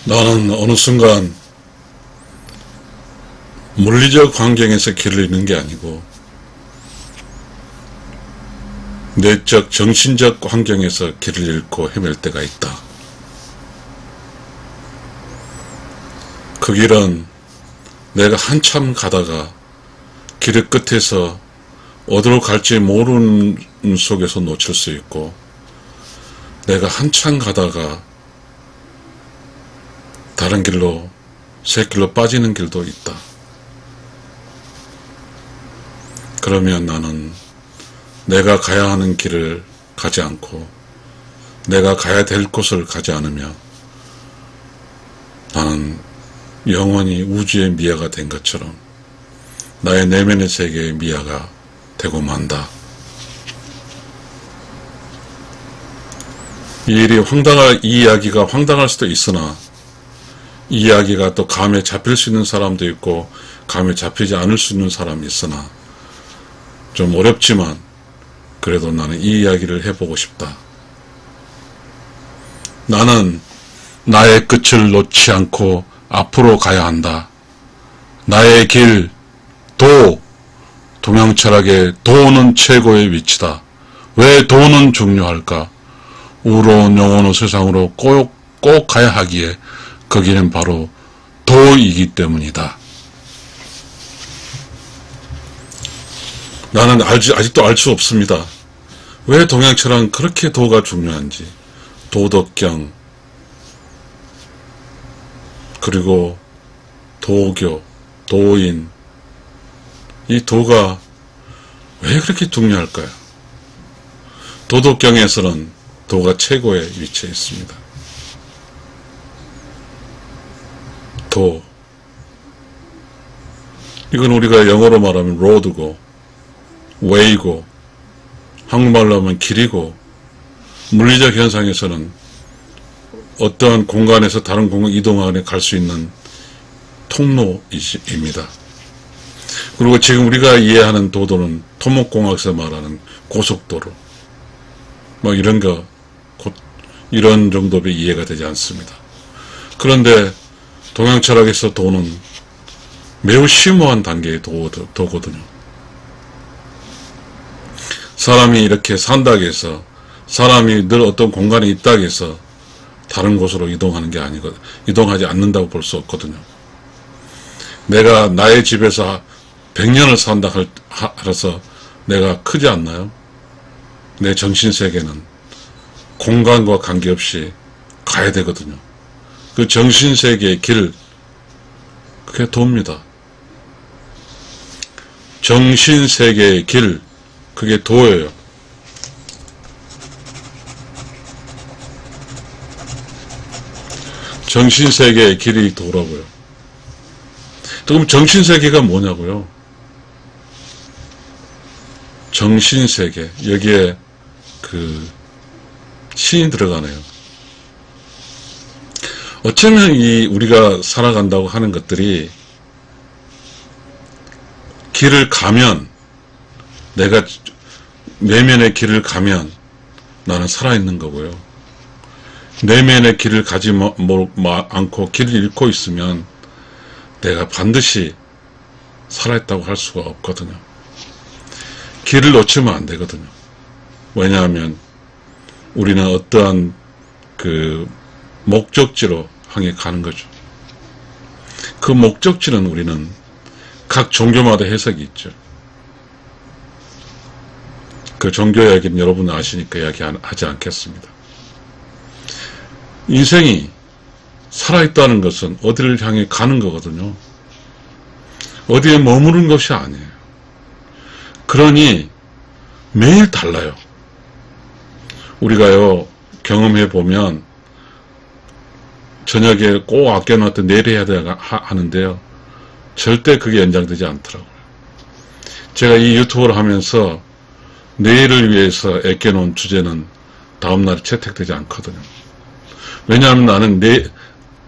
나는 어느 순간 물리적 환경에서 길을 잃는 게 아니고 내적 정신적 환경에서 길을 잃고 헤맬 때가 있다. 그 길은 내가 한참 가다가 길의 끝에서 어디로 갈지 모르는 속에서 놓칠 수 있고, 내가 한참 가다가 다른 길로, 새 길로 빠지는 길도 있다. 그러면 나는 내가 가야 하는 길을 가지 않고 내가 가야 될 곳을 가지 않으며 나는 영원히 우주의 미아가 된 것처럼 나의 내면의 세계의 미아가 되고 만다. 이 이야기가 황당할 수도 있으나 이 이야기가 또 감에 잡힐 수 있는 사람도 있고 감에 잡히지 않을 수 있는 사람이 있으나 좀 어렵지만 그래도 나는 이 이야기를 해보고 싶다. 나는 나의 끝을 놓지 않고 앞으로 가야 한다. 나의 길, 동양철학의 도는 최고의 위치다. 왜 도는 중요할까? 우로운 영혼의 세상으로 꼭 가야 하기에 거기는 바로 도이기 때문이다. 나는 아직도 알 수 없습니다. 왜 동양철학은 그렇게 도가 중요한지. 도덕경, 그리고 도교, 도인, 이 도가 왜 그렇게 중요할까요? 도덕경에서는 도가 최고의 위치에 있습니다. 도, 이건 우리가 영어로 말하면 road고 way고 한국말로 하면 길이고, 물리적 현상에서는 어떠한 공간에서 다른 공간 이동하게 갈 수 있는 통로입니다. 그리고 지금 우리가 이해하는 도로는 토목공학에서 말하는 고속도로, 이런 이런 정도의 이해가 되지 않습니다. 그런데 동양철학에서 도는 매우 심오한 단계의 도거든요. 사람이 이렇게 산다고 해서, 사람이 늘 어떤 공간에 있다고 해서 다른 곳으로 이동하지 않는다고 볼 수 없거든요. 내가 나의 집에서 100년을 산다 해서 내가 크지 않나요? 내 정신세계는 공간과 관계없이 가야 되거든요. 그 정신세계의 길, 그게 도입니다. 정신세계의 길, 그게 도예요. 정신세계의 길이 도라고요. 그럼 정신세계가 뭐냐고요? 정신세계, 여기에 신이 들어가네요. 어쩌면 우리가 살아간다고 하는 것들이 길을 가면, 내가 내면의 길을 가면 나는 살아있는 거고요. 내면의 길을 가지 않고 길을 잃고 있으면 내가 반드시 살아있다고 할 수가 없거든요. 길을 놓치면 안 되거든요. 왜냐하면 우리는 어떠한 목적지로 향해 가는 거죠. 그 목적지는 우리는 각 종교마다 해석이 있죠. 그 종교 이야기는 여러분 아시니까 이야기하지 않겠습니다. 인생이 살아있다는 것은 어디를 향해 가는 거거든요. 어디에 머무는 것이 아니에요. 그러니 매일 달라요. 우리가요, 경험해 보면 저녁에 꼭 아껴놨던 내일 해야 하는데요, 절대 그게 연장되지 않더라고요. 제가 이 유튜브를 하면서 내일을 위해서 아껴놓은 주제는 다음날에 채택되지 않거든요. 왜냐하면 나는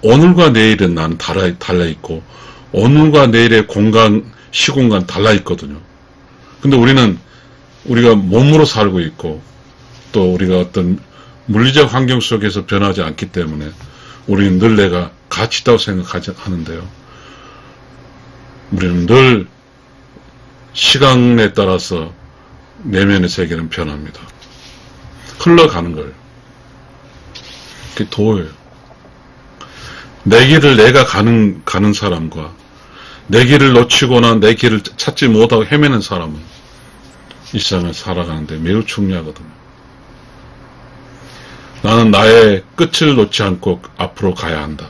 오늘과 내일은 나는 달라있고, 오늘과 내일의 시공간 달라있거든요. 근데 우리가 몸으로 살고 있고, 또 우리가 어떤 물리적 환경 속에서 변하지 않기 때문에 우리는 늘 내가 가치 있다고 생각하는데요. 우리는 늘 시간에 따라서 내면의 세계는 변합니다. 흘러가는 거예요. 그게 도예요. 내 길을 내가 가는 사람과 내 길을 놓치거나 내 길을 찾지 못하고 헤매는 사람은 이 세상을 살아가는데 매우 중요하거든요. 나는 나의 끝을 놓지 않고 앞으로 가야 한다.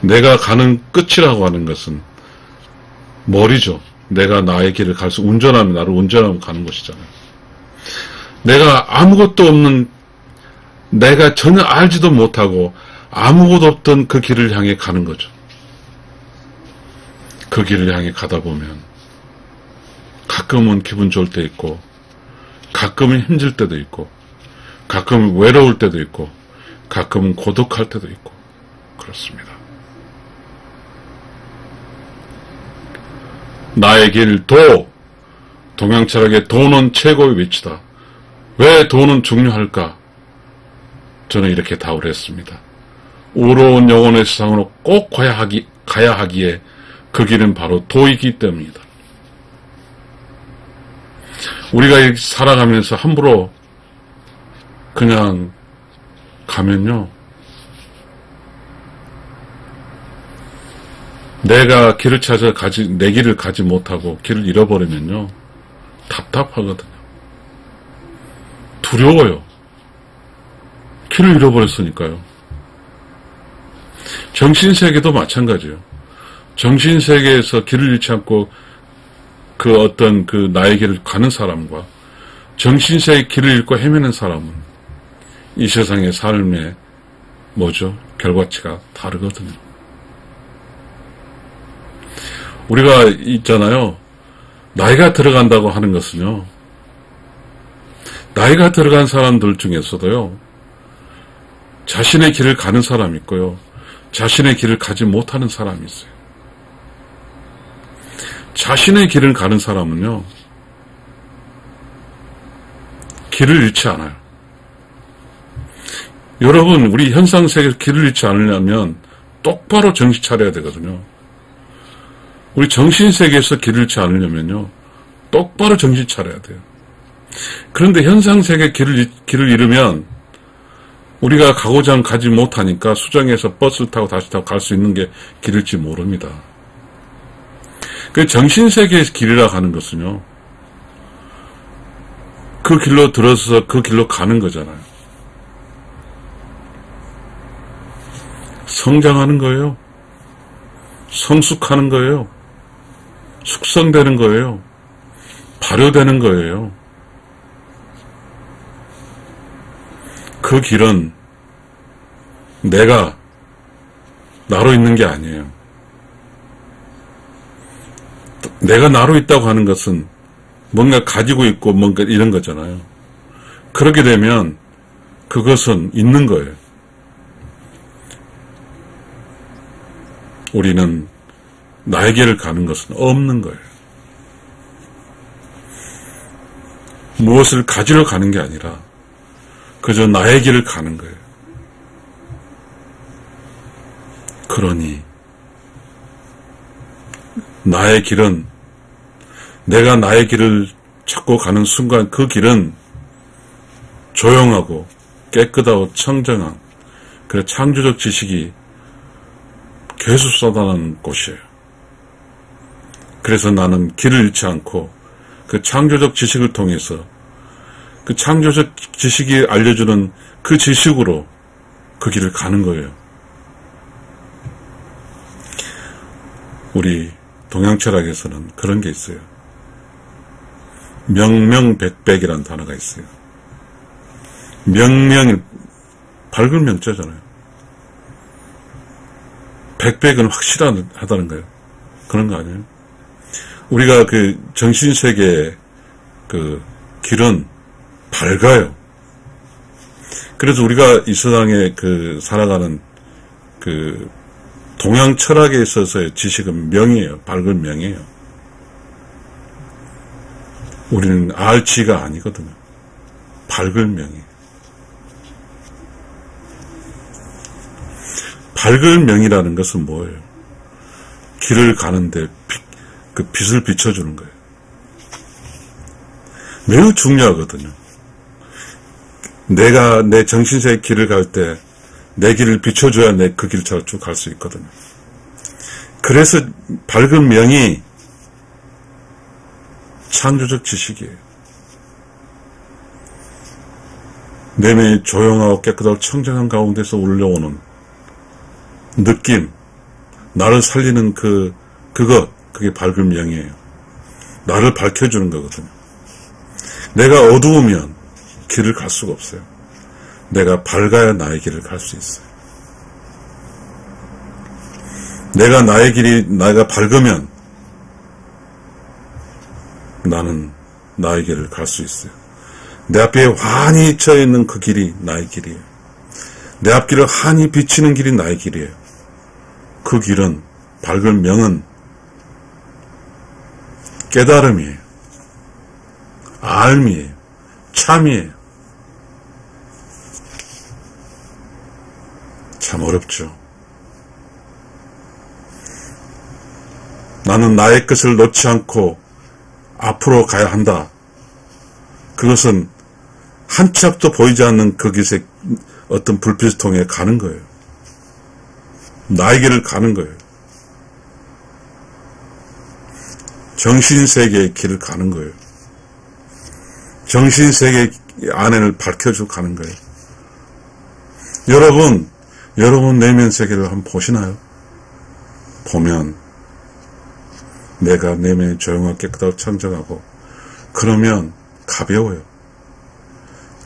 내가 가는 끝이라고 하는 것은 머리죠. 내가 나의 길을 갈 수, 운전하면 나를 운전하면 가는 것이잖아요. 내가 아무것도 없는, 내가 전혀 알지도 못하고 아무것도 없던 그 길을 향해 가는 거죠. 그 길을 향해 가다 보면 가끔은 기분 좋을 때 있고, 가끔은 힘들 때도 있고, 가끔은 외로울 때도 있고, 가끔은 고독할 때도 있고, 그렇습니다. 나의 길 도, 동양철학의 도는 최고의 위치다. 왜 도는 중요할까? 저는 이렇게 답을 했습니다. 우로운 영혼의 세상으로 꼭 가야 하기에 그 길은 바로 도이기 때문이다. 우리가 살아가면서 함부로 그냥 가면요, 내가 길을 찾아 내 길을 가지 못하고 길을 잃어버리면요, 답답하거든요. 두려워요. 길을 잃어버렸으니까요. 정신세계도 마찬가지예요. 정신세계에서 길을 잃지 않고 그 어떤 그 나의 길을 가는 사람과 정신세계의 길을 잃고 헤매는 사람은 이 세상의 삶의 뭐죠? 결과치가 다르거든요. 우리가 있잖아요. 나이가 들어간다고 하는 것은요, 나이가 들어간 사람들 중에서도요, 자신의 길을 가는 사람이 있고요, 자신의 길을 가지 못하는 사람이 있어요. 자신의 길을 가는 사람은요, 길을 잃지 않아요. 여러분, 우리 현상세계에서 길을 잃지 않으려면 똑바로 정신 차려야 되거든요. 우리 정신세계에서 길을 잃지 않으려면요, 똑바로 정신 차려야 돼요. 그런데 현상세계 길을 잃으면 우리가 가고자 가지 못하니까 수정해서 버스를 타고 다시 타고 갈 수 있는 게 길일지 모릅니다. 그 정신세계에서 길이라 하는 것은요, 그 길로 들어서 그 길로 가는 거잖아요. 성장하는 거예요. 성숙하는 거예요. 숙성되는 거예요. 발효되는 거예요. 그 길은 내가 나로 있는 게 아니에요. 내가 나로 있다고 하는 것은 뭔가 가지고 있고 뭔가 이런 거잖아요. 그렇게 되면 그것은 있는 거예요. 우리는 나에게를 가는 것은 없는 거예요. 무엇을 가지러 가는 게 아니라 그저 나의 길을 가는 거예요. 그러니 나의 길은, 내가 나의 길을 찾고 가는 순간 그 길은 조용하고 깨끗하고 청정한 그 창조적 지식이 계속 쏟아나는 곳이에요. 그래서 나는 길을 잃지 않고 그 창조적 지식을 통해서 그 창조적 지식이 알려주는 그 지식으로 그 길을 가는 거예요. 우리 동양철학에서는 그런 게 있어요. 명명백백이라는 단어가 있어요. 명명이 밝은 명자잖아요. 백백은 확실하다는 거예요. 그런 거 아니에요? 우리가 그 정신세계의 그 길은 밝아요. 그래서 우리가 이 세상에 그 살아가는 그 동양 철학에 있어서의 지식은 명이에요. 밝은 명이에요. 우리는 알지가 아니거든요. 밝은 명이에요. 밝을 명이라는 것은 뭐예요? 길을 가는데 그 빛을 비춰주는 거예요. 매우 중요하거든요. 내가 내 정신세계 길을 갈 때 내 길을 비춰줘야 내 그 길처럼 쭉 갈 수 있거든요. 그래서 밝은 명이 창조적 지식이에요. 내면이 조용하고 깨끗하고 청정한 가운데서 울려오는 느낌, 나를 살리는 그게 밝은 명이에요. 나를 밝혀주는 거거든요. 내가 어두우면 길을 갈 수가 없어요. 내가 밝아야 나의 길을 갈 수 있어요. 내가 밝으면 나는 나의 길을 갈 수 있어요. 내 앞에 환히 처해 있는 그 길이 나의 길이에요. 내 앞길을 환히 비치는 길이 나의 길이에요. 그 길은, 밝은 명은 깨달음이에요. 알미예요. 참이에요. 참 어렵죠. 나는 나의 것을 놓지 않고 앞으로 가야 한다. 그것은 한 치 앞도 보이지 않는 그 길의 어떤 불빛을 통해 가는 거예요. 나의 길을 가는 거예요. 정신세계의 길을 가는 거예요. 정신세계 안을 밝혀주고 가는 거예요. 여러분 내면 세계를 한번 보시나요? 보면 내가 내면이 조용하고 깨끗하고 청정하고 그러면 가벼워요.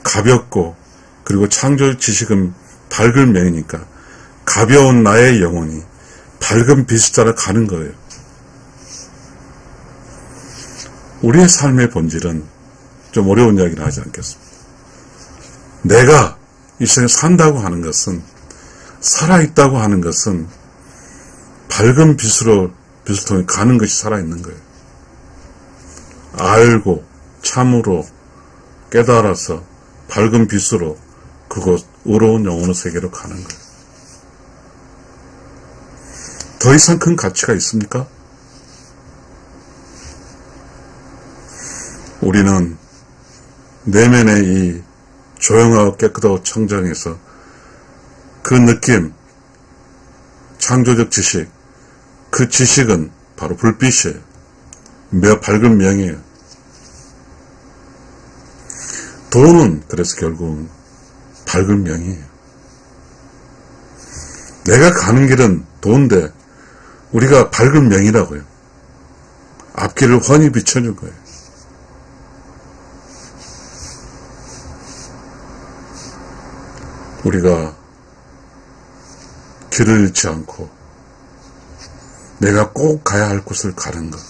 가볍고 그리고 창조 지식은 밝은 명이니까 가벼운 나의 영혼이 밝은 빛을 따라 가는 거예요. 우리의 삶의 본질은 좀 어려운 이야기를 하지 않겠습니다. 내가 이 세상에 산다고 하는 것은, 살아있다고 하는 것은 밝은 빛을 통해 가는 것이 살아있는 거예요. 알고 참으로 깨달아서 밝은 빛으로 그곳 의로운 영혼의 세계로 가는 거예요. 더 이상 큰 가치가 있습니까? 우리는 내면의 이 조용하고 깨끗하고 청정해서 그 느낌, 창조적 지식, 그 지식은 바로 불빛이에요. 매우 밝은 명이에요. 돈은 그래서 결국은 밝은 명이에요. 내가 가는 길은 도인데 우리가 밝은 명이라고요. 앞길을 훤히 비춰준 거예요. 우리가 길을 잃지 않고 내가 꼭 가야 할 곳을 가는 것.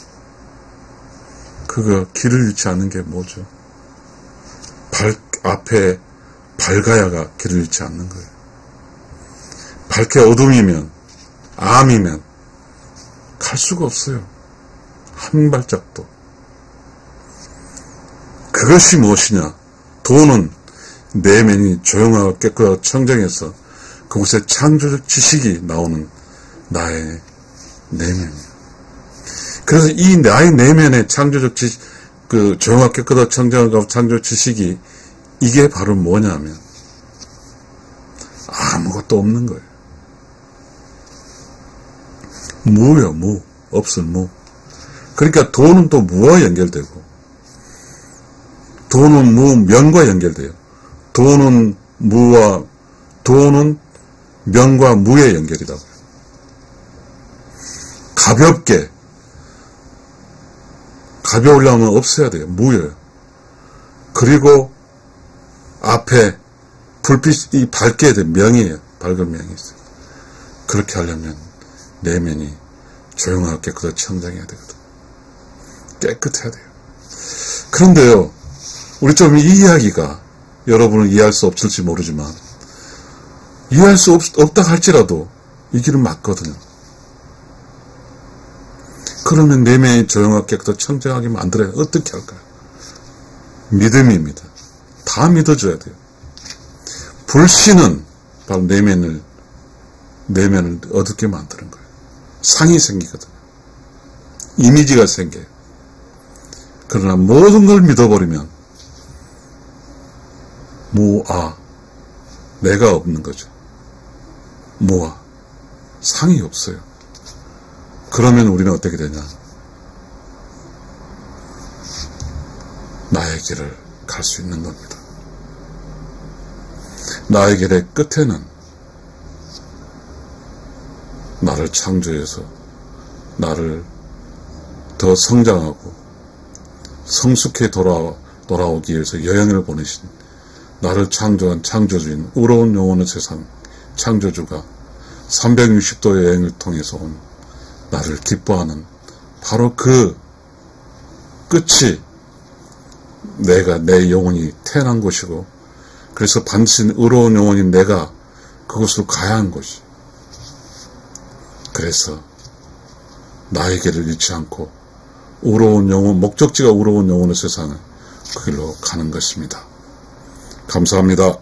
그거 길을 잃지 않는 게 뭐죠? 앞에 밝아야가 길을 잃지 않는 거예요. 밝게 어둠이면, 암이면 갈 수가 없어요. 한 발짝도. 그것이 무엇이냐? 도는 내면이 조용하고 깨끗하고 청정해서 그곳에 창조적 지식이 나오는 나의 내면이에요. 그래서 이 나의 내면의 창조적 지식, 그 조용하고 깨끗하고 청정하고 창조적 지식이 이게 바로 뭐냐면 아무것도 없는 거예요. 무요, 무. 없을 무. 그러니까 도는 또 무와 연결되고, 도는 무, 명과 연결돼요. 도는 명과 무의 연결이라고요. 가벼우려면 없어야 돼요. 무예요. 그리고 앞에 불빛이 밝게 된 명이에요. 밝은 명이 있어요. 그렇게 하려면 내면이 조용하고 깨끗하고 청정해야 되거든. 깨끗해야 돼요. 그런데요, 우리 좀 이 이야기가 여러분은 이해할 수 없을지 모르지만, 이해할 수 없다 할지라도 이 길은 맞거든요. 그러면 내면이 조용하고 깨끗하고 청정하게 만들어야 어떻게 할까요? 믿음입니다. 다 믿어줘야 돼요. 불신은 바로 내면을 내면을 어둡게 만드는 거예요. 상이 생기거든요. 이미지가 생겨요. 그러나 모든 걸 믿어버리면 무아, 내가 없는 거죠. 무아, 상이 없어요. 그러면 우리는 어떻게 되냐? 나의 길을 갈 수 있는 겁니다. 나의 길의 끝에는 나를 창조해서 나를 더 성장하고 성숙해 돌아오기 위해서 여행을 보내신 나를 창조한 창조주인, 의로운 영혼의 세상 창조주가 360도 여행을 통해서 온 나를 기뻐하는 바로 그 끝이 내가, 내 영혼이 태어난 곳이고, 그래서 반드시 의로운 영혼인 내가 그곳으로 가야 하는 곳이. 그래서 나의 길을 잃지 않고 의로운 영혼, 목적지가 의로운 영혼의 세상을 그 길로 가는 것입니다. 감사합니다.